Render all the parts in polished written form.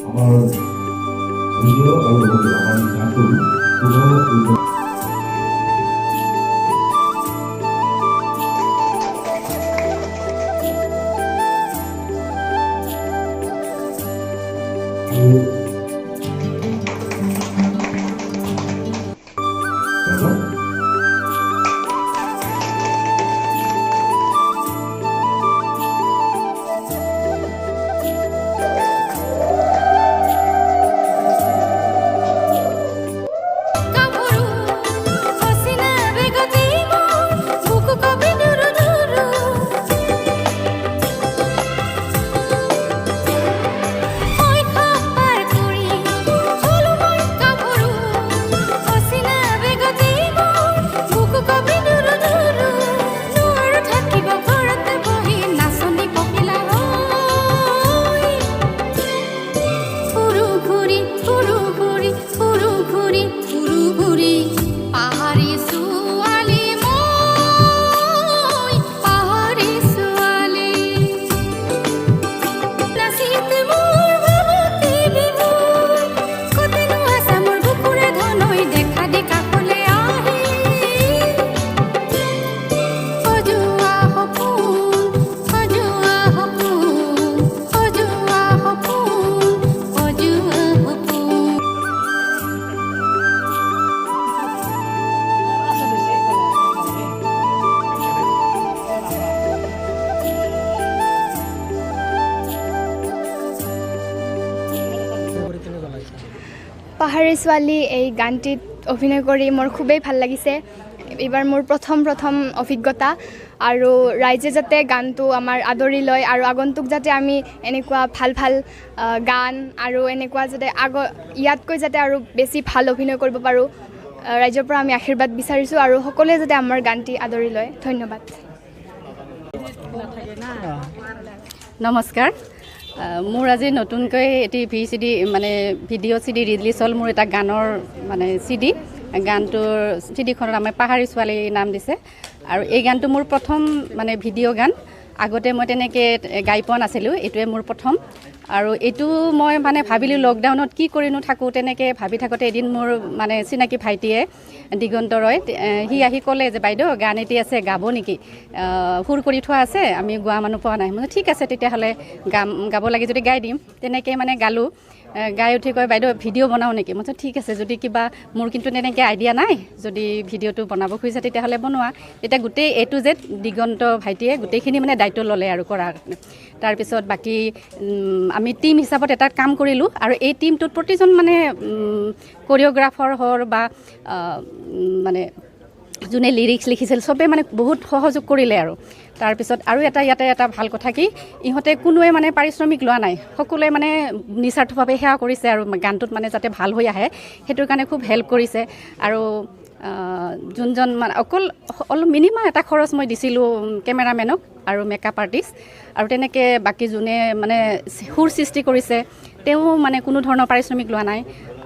আমাৰ ভিডিঅ' আৰু লগতে আমাৰ গানটো পুনৰ পাহাৰী ছোৱালী এই গানটিত অভিনয় কৰি মোৰ খুবেই ভাল লাগিছে। এইবাৰ মোৰ প্ৰথম অভিজ্ঞতা আৰু ৰাইজে যাতে গানটো আমাৰ আদৰি লয় আৰু আগন্তুক যাতে আমি এনেকুৱা ভাল গান আৰু এনেকুৱা যাতে ইয়াতকৈ যাতে আৰু বেছি ভাল অভিনয় কৰিব পাৰোঁ, ৰাইজৰ পৰা আমি আশীৰ্বাদ বিচাৰিছোঁ আৰু সকলোৱে যাতে আমাৰ গানটি আদৰি লয়। ধন্যবাদ। নমস্কাৰ। মোৰ আজি নতুনকৈ এটি মানে ভিডিঅ' CD ৰিলিজ হ'ল। মোৰ এটা গানৰ মানে CD, গানটোৰ CDখনৰ আমাৰ পাহাৰী ছোৱালী নাম দিছে আৰু এই গানটো মোৰ প্ৰথম মানে ভিডিঅ' গান। আগতে মই তেনেকৈ গাই পোৱা নাছিলোঁ, এইটোৱে মোৰ প্ৰথম। আৰু এইটো মই মানে ভাবিলোঁ লকডাউনত কি কৰিনো থাকোঁ, তেনেকৈ ভাবি থাকোঁতে এদিন মোৰ মানে চিনাকি ভাইটিয়ে দিগন্ত ৰয়, সি আহি ক'লে যে বাইদেউ গান এটি আছে, গাব নেকি? সুৰ কৰি থোৱা আছে, আমি গোৱা মানুহ পোৱা নাই। মই ঠিক আছে তেতিয়াহ'লে গাব লাগে যদি গাই দিম। তেনেকৈ মানে গালোঁ। গাই উঠি কয় বাইদেউ ভিডিঅ' বনাওঁ নেকি? মই ঠিক আছে, যদি কিবা মোৰ কিন্তু তেনেকৈ আইডিয়া নাই, যদি ভিডিঅ'টো বনাব খুজিছে তেতিয়াহ'লে বনোৱা। তেতিয়া গোটেই A to Z দিগন্ত ভাইটিয়ে গোটেইখিনি মানে দায়িত্ব ল'লে আৰু কৰাৰ কাৰণে। তাৰপিছত বাকী আমি টিম হিচাপত এটা কাম কৰিলোঁ আৰু এই টিমটোত প্ৰতিজন মানে কোৰিঅ'গ্ৰাফাৰ হ'ল বা মানে যোনে লিৰিক্স লিখিছিল চবে মানে বহুত সহযোগ কৰিলে আৰু। তাৰপিছত আৰু ইয়াতে এটা ভাল কথা কি, ইহঁতে কোনোৱে মানে পাৰিশ্ৰমিক লোৱা নাই, সকলোৱে মানে নিস্বাৰ্থভাৱে সেৱা কৰিছে আৰু গানটোত মানে যাতে ভাল হৈ আহে সেইটোৰ কাৰণে খুব হেল্প কৰিছে। আৰু যোনজন মানে অলপ মিনিমাম এটা খৰচ মই দিছিলোঁ কেমেৰামেনক আৰু মেকআপ আৰ্টিষ্ট, আৰু তেনেকৈ বাকী যোনে মানে সুৰ সৃষ্টি কৰিছে তেওঁ মানে কোনো ধৰণৰ পাৰিশ্ৰমিক লোৱা নাই।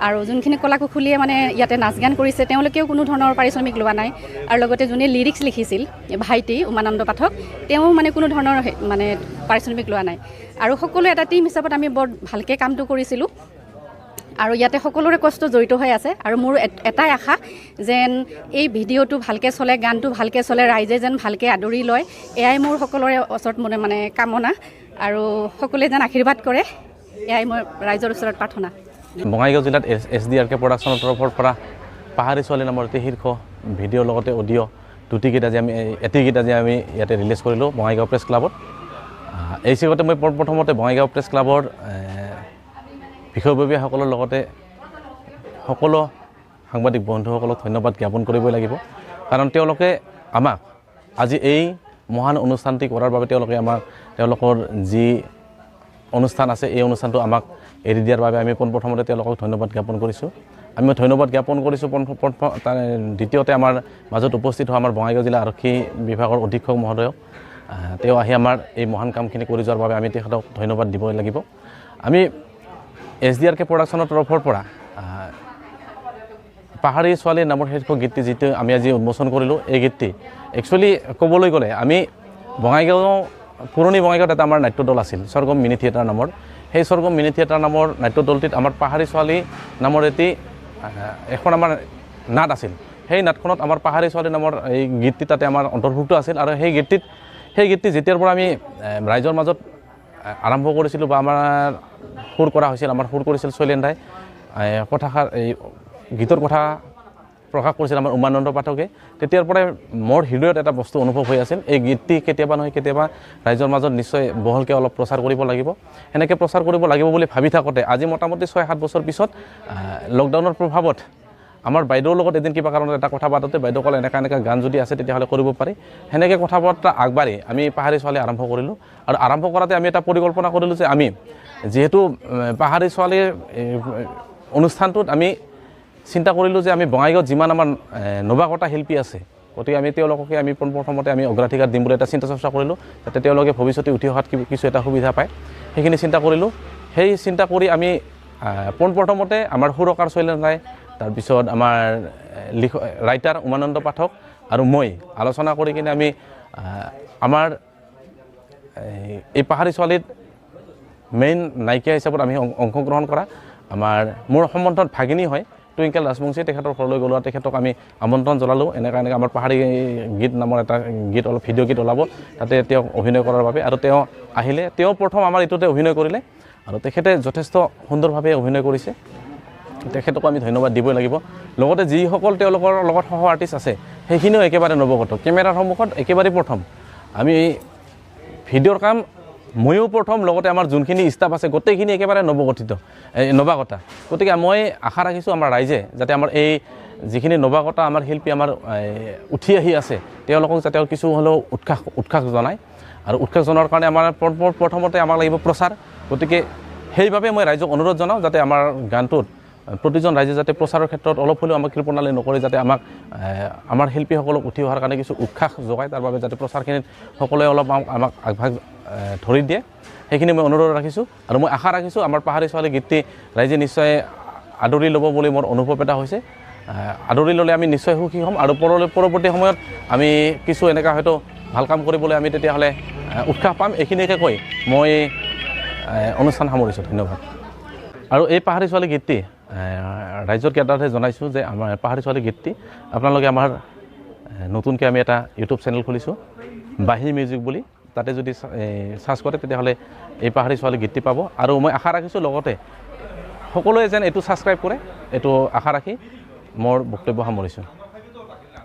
আৰু যোনখিনি কলাকুশলীয়ে মানে ইয়াতে নাচ গান কৰিছে তেওঁলোকেও কোনো ধৰণৰ পাৰিশ্ৰমিক লোৱা নাই। আৰু লগতে যোনে লিৰিক্স লিখিছিল ভাইটি উমানন্দ পাঠক, তেওঁ মানে কোনো ধৰণৰ মানে পাৰিশ্ৰমিক লোৱা নাই। আৰু সকলো এটা টিম হিচাপত আমি বৰ ভালকৈ কামটো কৰিছিলোঁ আৰু ইয়াতে সকলোৰে কষ্ট জড়িত হৈ আছে। আৰু মোৰ এটাই আশা যেন এই ভিডিঅ'টো ভালকৈ চলে, গানটো ভালকৈ চলে, ৰাইজে যেন ভালকৈ আদৰি লয়, এয়াই মোৰ সকলোৰে ওচৰত মানে কামনা। আৰু সকলোৱে যেন আশীৰ্বাদ কৰে, এয়াই মোৰ ৰাইজৰ ওচৰত প্ৰাৰ্থনা। বঙাইগাঁও জিলাত SDRK প্ৰডাকশ্যনৰ তৰফৰ পৰা পাহাৰী ছোৱালী নামৰ এটি শীৰ্ষ ভিডিঅ'ৰ লগতে অডিঅ' এটিকেইটা যে আমি ইয়াতে ৰিলিজ কৰিলোঁ বঙাইগাঁও প্ৰেছ ক্লাবত। এই চিগতে মই প্ৰথমতে বঙাইগাঁও প্ৰেছ ক্লাবৰ বিষয়ববীয়াসকলৰ লগতে সকলো সাংবাদিক বন্ধুসকলক ধন্যবাদ জ্ঞাপন কৰিবই লাগিব, কাৰণ তেওঁলোকে আমাক আজি এই মহান অনুষ্ঠানটি কৰাৰ বাবে তেওঁলোকৰ যি অনুষ্ঠান আছে এই অনুষ্ঠানটো আমাক এৰি দিয়াৰ বাবে আমি পোনপ্ৰথমতে তেওঁলোকক ধন্যবাদ জ্ঞাপন কৰিছোঁ। আমি ধন্যবাদ জ্ঞাপন কৰিছোঁ। দ্বিতীয়তে আমাৰ মাজত উপস্থিত হোৱা আমাৰ বঙাইগাঁও জিলা আৰক্ষী বিভাগৰ অধীক্ষক মহোদয়ক, তেওঁ আহি আমাৰ এই মহান কামখিনি কৰি যোৱাৰ বাবে আমি তেখেতক ধন্যবাদ দিবই লাগিব। আমি SDRK প্ৰডাকশ্যনৰ তৰফৰ পৰা পাহাৰী ছোৱালী নামৰ শীৰ্ষ গীতটি যিটো আমি আজি উন্মোচন কৰিলোঁ, এই গীতটি একচুৱেলি ক'বলৈ গ'লে আমি পুৰণি বঙাইগাঁৱত এটা আমাৰ নাট্য দল আছিল স্বৰ্গম মিনি থিয়েটাৰ নামৰ। সেই স্বৰ্গম মিনি থিয়েটাৰ নামৰ নাট্য দলটিত আমাৰ পাহাৰী ছোৱালী নামৰ এটি এখন আমাৰ নাট আছিল। সেই নাটখনত আমাৰ পাহাৰী ছোৱালী নামৰ এই গীতটি তাতে আমাৰ অন্তৰ্ভুক্ত আছিল আৰু সেই গীতটি যেতিয়াৰ পৰা আমি ৰাইজৰ মাজত আৰম্ভ কৰিছিলোঁ বা আমাৰ সুৰ কৰা হৈছিল, আমাৰ সুৰ কৰিছিল শৈলেন দাই, কথাষাৰ এই গীতৰ কথা প্ৰকাশ কৰিছিল আমাৰ উমানন্দ পাঠকে। তেতিয়াৰ পৰাই মোৰ হৃদয়ত এটা বস্তু অনুভৱ হৈ আছিল, এই গীতটি কেতিয়াবা নহয় কেতিয়াবা ৰাইজৰ মাজত নিশ্চয় বহলকৈ অলপ প্ৰচাৰ কৰিব লাগিব। সেনেকৈ প্ৰচাৰ কৰিব লাগিব বুলি ভাবি থাকোঁতে আজি মোটামুটি 6-7 বছৰ পিছত লকডাউনৰ প্ৰভাৱত আমাৰ বাইদেউৰ লগত এদিন কিবা কাৰণত এটা কথা পাতোঁতে বাইদেউ ক'লে এনেকুৱা গান যদি আছে তেতিয়াহ'লে কৰিব পাৰি। সেনেকৈ কথা বতৰা আগবাঢ়ি আমি পাহাৰী ছোৱালী আৰম্ভ কৰিলোঁ আৰু আৰম্ভ কৰাতে আমি এটা পৰিকল্পনা কৰিলোঁ যে আমি যিহেতু পাহাৰী ছোৱালীৰ অনুষ্ঠানটোত আমি চিন্তা কৰিলোঁ যে আমি বঙাইগাঁৱত যিমান আমাৰ নৱাগত শিল্পী আছে গতিকে আমি তেওঁলোককে আমি পোনপ্ৰথমতে আমি অগ্ৰাধিকাৰ দিম বুলি এটা চিন্তা চৰ্চা কৰিলোঁ, যাতে তেওঁলোকে ভৱিষ্যতে উঠি অহাত কিছু এটা সুবিধা পায়। সেইখিনি চিন্তা কৰিলোঁ। সেই চিন্তা কৰি আমি পোনপ্ৰথমতে আমাৰ সুৰকাৰ শৈলেন ৰায়, তাৰপিছত আমাৰ ৰাইটাৰ উমানন্দ পাঠক আৰু মই আলোচনা কৰি কিনে আমি আমাৰ এই পাহাৰী ছোৱালীত মেইন নায়িকা হিচাপত আমি অংশগ্ৰহণ কৰা মোৰ সম্বন্ধত ভাগিনী হয় টুইংকেল ৰাজবংশী, তেখেতৰ ঘৰলৈ গ'লোঁ। তেখেতক আমি আমন্ত্ৰণ জনালোঁ, এনেকৈ আমাৰ পাহাৰী গীত নামৰ এটা গীত অলপ ভিডিঅ' গীত ওলাব, তাতে তেওঁক অভিনয় কৰাৰ বাবে। আৰু তেওঁ আহিলে, তেওঁ প্ৰথম আমাৰ এইটোতে অভিনয় কৰিলে আৰু তেখেতে যথেষ্ট সুন্দৰভাৱে অভিনয় কৰিছে। তেখেতকো আমি ধন্যবাদ দিবই লাগিব। লগতে যিসকল তেওঁলোকৰ লগত সহ আৰ্টিষ্ট আছে সেইখিনিও একেবাৰে নৱগত, কেমেৰাৰ সন্মুখত একেবাৰে প্ৰথম। আমি ভিডিঅ'ৰ কাম ময়ো প্ৰথম, লগতে আমাৰ যোনখিনি ষ্টাফ আছে গোটেইখিনি একেবাৰে নৱাগতা। গতিকে মই আশা ৰাখিছোঁ আমাৰ ৰাইজে যাতে আমাৰ এই যিখিনি নৱাগতা আমাৰ শিল্পী আমাৰ উঠি আহি আছে তেওঁলোকক যাতে কিছু হ'লেও উৎসাহ জনায়। আৰু উৎসাহ জনোৱাৰ কাৰণে আমাৰ প্ৰথমতে আমাক লাগিব প্ৰচাৰ। গতিকে সেইবাবে মই ৰাইজক অনুৰোধ জনাওঁ যাতে আমাৰ গানটোত প্ৰতিজন ৰাইজে যাতে প্ৰচাৰৰ ক্ষেত্ৰত অলপ হ'লেও আমাক কৃপণালি নকৰে, যাতে আমাৰ শিল্পীসকলক উঠি অহাৰ কাৰণে কিছু উৎসাহ যোগায়, তাৰ বাবে যাতে প্ৰচাৰখিনিত সকলোৱে অলপ আমাক আগভাগ ধৰি দিয়ে, সেইখিনি মই অনুৰোধ ৰাখিছোঁ। আৰু মই আশা ৰাখিছোঁ আমাৰ পাহাৰী ছোৱালী গীতটি ৰাইজে নিশ্চয় আদৰি ল'ব বুলি মোৰ অনুভৱ এটা হৈছে। আদৰি ল'লে আমি নিশ্চয় সুখী হ'ম আৰু পৰৱৰ্তী সময়ত আমি কিছু এনেকুৱা হয়তো ভাল কাম কৰিবলৈ আমি তেতিয়াহ'লে উৎসাহ পাম। এইখিনিকে কৈ মই অনুষ্ঠান সামৰিছোঁ। ধন্যবাদ। আৰু এই পাহাৰী ছোৱালী গীতটি ৰাইজৰ জ্ঞাতাৰ্থে জনাইছোঁ যে আমাৰ পাহাৰী ছোৱালী গীতটি আপোনালোকে আমাৰ নতুনকৈ আমি এটা ইউটিউব চেনেল খুলিছোঁ বাঁহী মিউজিক বুলি, তাতে যদি চাৰ্চ কৰে তেতিয়াহ'লে এই পাহাৰী ছোৱালী গীতটি পাব। আৰু মই আশা ৰাখিছোঁ লগতে সকলোৱে যেন এইটো ছাবস্ক্ৰাইব কৰে, এইটো আশা ৰাখি মোৰ বক্তব্য সামৰিছোঁ।